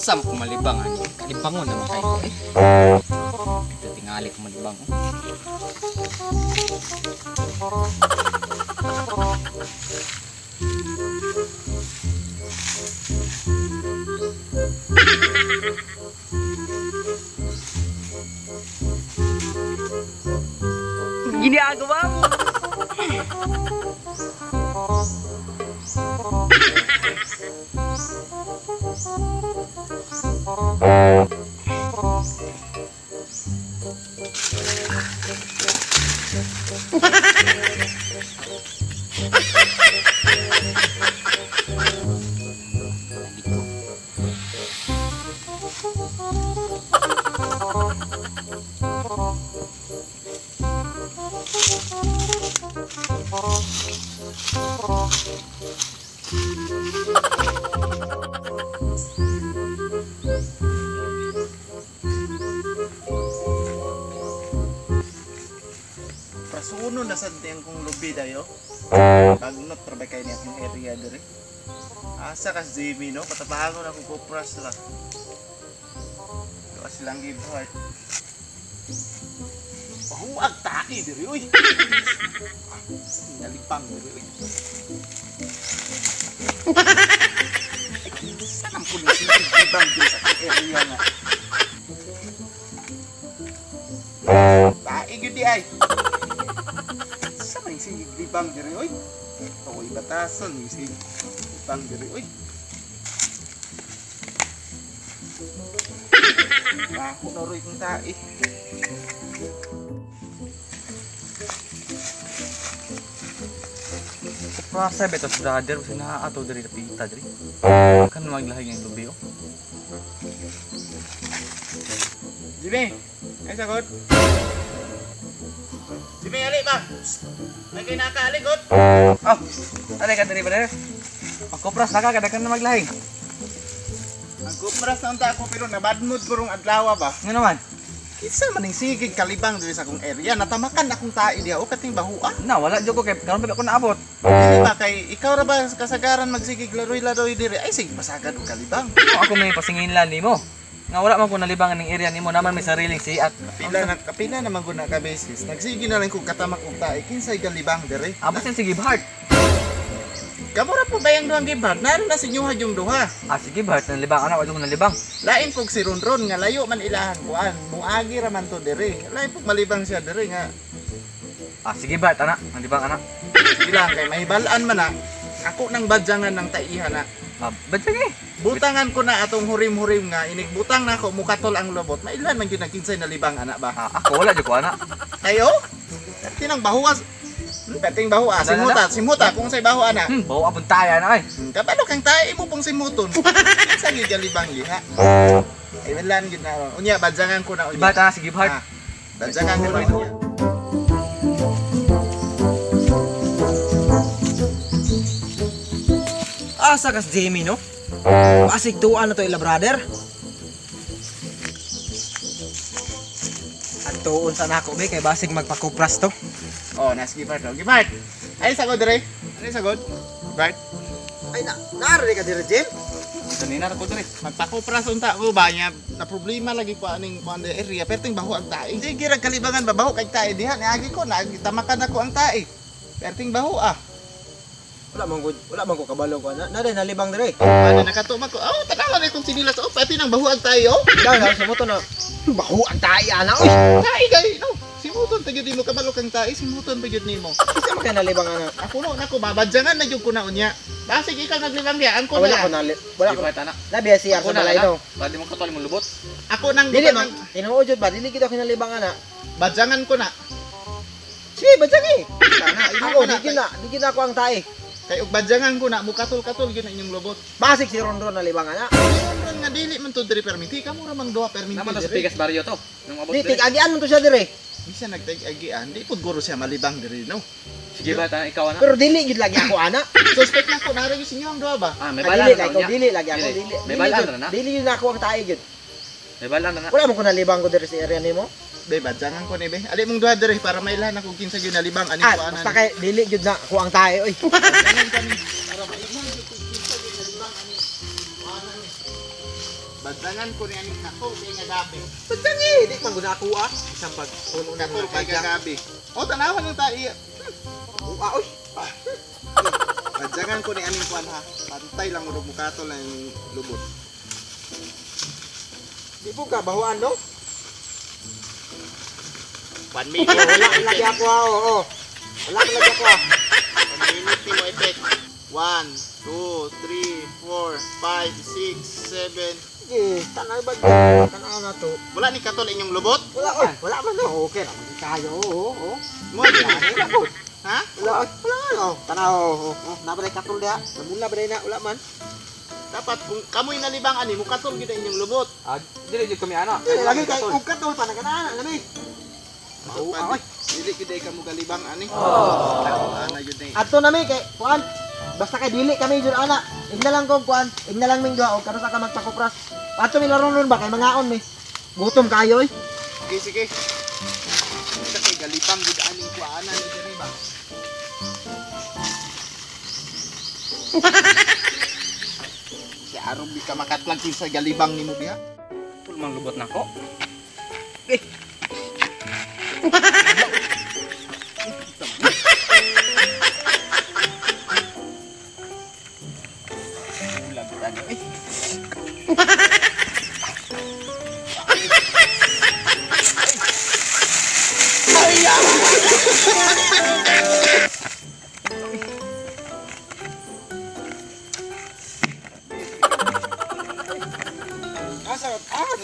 Sam ko malibang ani. Kalibangon naman kayo eh. Ito tingali ko malibang. Ginagawa mo. Prasuno na sa diyang kong lubi dayo. Pagunot trabay kayo niya akong area diri. Asa kas Jimmy no? Patapahan ko na kung kupras la. Doa silang give heart. Huwag taki diri uy. Nalipang diri uy. Saan ang pulis yung ibang diri sa area na? Taig yun di ay. Saan ang sige ibang diri uy? Oy batasan yung sige ibang diri uy. Ako na rin kong taig. Prasa beto sa brother kasi nakaato diri na pita diri. Kan maglahi ng lubi oh. Jimmy, ay sagot. Jimmy, ali ba? May kinakaali, God. Oh, ali ka diri brother. Magkopras na ka kada kan maglahi. Ang kupras na unta ako pero nabadmod ko rong adlaw ba? Nga naman. Isa man ning sigig kalibang diri sa akong area natamakan akong tae diha o kating bahua. Na wala jud ko kay karon pa ako naabot. Dili ba kay ikaw ra ba kasagaran magsigig laroy-laroy diri ay sig pasagad og kalibang. Ako may pasinginlan nimo. Nga wala man ko nalibangan ning area nimo naman may sariling siat. Kapila naman gud na ka basis. Nagsige na lang kog katamak og tae kinsay kalibang diri. Amo sin sige Bart. Kamura po ba yung duhang gibad? Naroon na sinyuha yung duha. Ah sige Bart, nalibang anak wala ko nalibang. Lain pog si Ronron nga layo man ilahan kuan. Muagi ra man to diri. Lain pog malibang siya diri nga. Ah sige Bart anak, nalibang anak. Sige lang kay mahibalaan man na. Ako nang badyangan ng taiha na. Ah, ba't sige? Butangan ko na atong hurim-hurim nga inigbutang na ako mukatol ang lobot. Mailan man gyud nagkinsay na libang anak ba? Ah, ako wala jud ko anak. Kayo? Tinang bahuas. Peting bahuas, simuta kung say bahu anak. Bawa abon tayo na ay. Kapano kang tae mo pong simuton? Sa gyud ka libang liha. Ay wala gyud na. Unya badyangan ko na unya. Bart anak, sige Bart. Badyangan ko na unya. Asa kas Jamie no? Asig tuan na to ila brother. At tuon sa nako be kay basig magpakupras to. Oh, nas gibart. Gibart. Ay sagod dire. Ano sagod? Gibart. Ay naari ka dire Jim. Kanina ra ko diri. Magpakupras unta ko ba nya na problema lagi ko aning kuan area perting baho ang tae. Sige ra kalibangan babaho kay tae diha niagi ko nagitamakan ako ang tae. Perting baho ah. Wala man ko kabalo ko na. Naday nalibang dire. Ano nakatuma ko. Oh, tanawa na kong sinilas. Oh, pati nang baho ang tae oh. Dahil sa moto na. Baho ang tae ana oy. Tae gay no. Simuton tagyud nimo kabalo kang tae, simuton tagyud nimo. Isa man kay nalibang ana. Ako no nako babadyangan na jud ko na unya. Basig ikaw naglibang diha ang ko Wala ko na. wala ko. Bart anak. Labi siya sa balay no. Badi mo katol mo lubot. Ako nang Dili man. Tinuod jud ba dili kita kinalibang ana. badyangan ko na. Sige, badyangi. Sana Ako di gina ako ang tae. kay og badyangan ko na mukatol-katol gyud na inyong lobot. Basig si Rondron nalibang ana. Ron nga dili man to diri permiti kamo ra mang duha permiti. Naman sa diri. Pigas barrio to. Nung abot Di diri. tig-agian mo to siya dire. Bisa nagtag-agian, di pud guro siya malibang diri no. Sige Bart anak, ikaw anak. Pero dili gid lagi ako ana. Suspect na ko nara gyud sinyo ang duha ba? Ah, may Dili balan lagi na ako, niya. dili lagi ako, Dili. dili. May balan na na. Dili yun ako ang tae gid. May balan na. Wala mo ko nalibang ko dire sa area nimo. Be badyangan ko ni be. Ali mong duha diri para mailan ako kinsa gyud nalibang ani Ah, ko anan. basta kay dili gid na ako ang tae oy. Badyangan kami para mailan gyud kung kinsa gyud nalibang ani. Anan ni. Badangan ko niya ning katul kay nga gabi. Pagtangi, di man guna ako isang pag puno na Katul mga kay nga kanya. gabi. O tanawan yung tayo. Oy. Badangan ko ni aning kuan ha. Pantay lang urog mukato lang yung lubot. Di po ka bahuan no? 1 minute. Wala ka lagi ako oo. Wala ka lagi ako. 1 minute ni mo effect. 1, 2, 3, 4, 5, 6, 7. Sige, tanaw ba? Tanaw na to. Wala ni katul inyong lubot? Wala man no. Okay naman kayo. Oo. Mo din. Ha? Wala man. Oh, tanaw. Oh, nabalay katul dia. Namula ba na wala man. Dapat kung kamoy nalibang ani mo katul gid inyong lubot. Ah, dili jud kami ana. Lagi kay ug katul pa na kana lami. Oy, dili gid ka mo galibang ani. Ana yun eh. Ato nami kay kuan. Basta kay dili kami jud ana. Igna lang kog kuan, igna lang ming duha og karon sa ka magpakupras. Ato mi laro nun ba kay mangaon mi. Gutom kayo eh. Sige sige. Sa kay galibang gid aning kuana ni diri ba. Si Aron di ka makatlag sa galibang nimo diha. Pulmang lubot nako.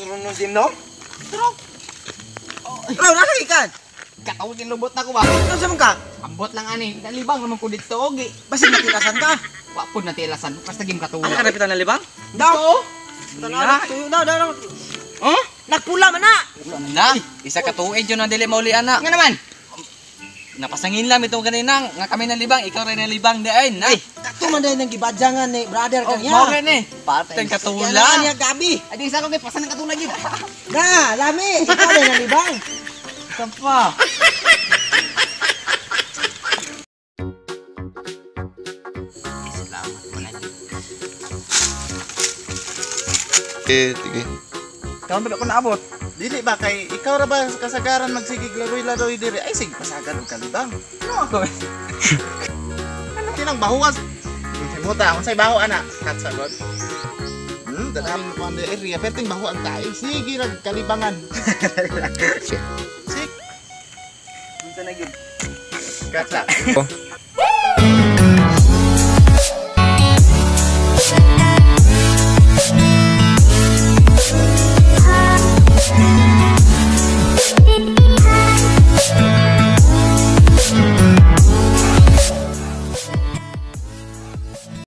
Runong din no? Bro, nasa ikan. Katawag yung lubot na ko ba? Ano sa ka? Ambot lang ani. Nalibang naman ko dito ogi. Basin nakilasan ka. Wapod na tilasan. Basta gim Ano katulad. karapitan na libang? Daw. Tanaw tuyo daw. Oh? Nagpula man na. Na, isa ka tuig yun ang dili mauli ana. Nga naman. Napasangin lang itong kanina nga kami na libang, ikaw rin na libang diay na. Kato man dahil nang gibadyangan ni brother Oh, kanya. mao rin eh. Pateng Kailangan katula. niya gabi. Adi isa ko kay pasan ng katulad yun. Na, lami. Ikaw din ang libang. Sampa. Salamat mo na. Sige. Karon ba ko naabot? Dili ba kay ikaw ra ba kasagaran magsigig laroy-laroy diri? Ay sige pasagan og kalibang. Ano ako? Ano kinang bahuas? Muta, unsay baho ana? Kat sa god. Dadaming ko ang area, perting baho ang tae. Sige ra kalibangan. Sige. Unsa na gyud? Kat sa.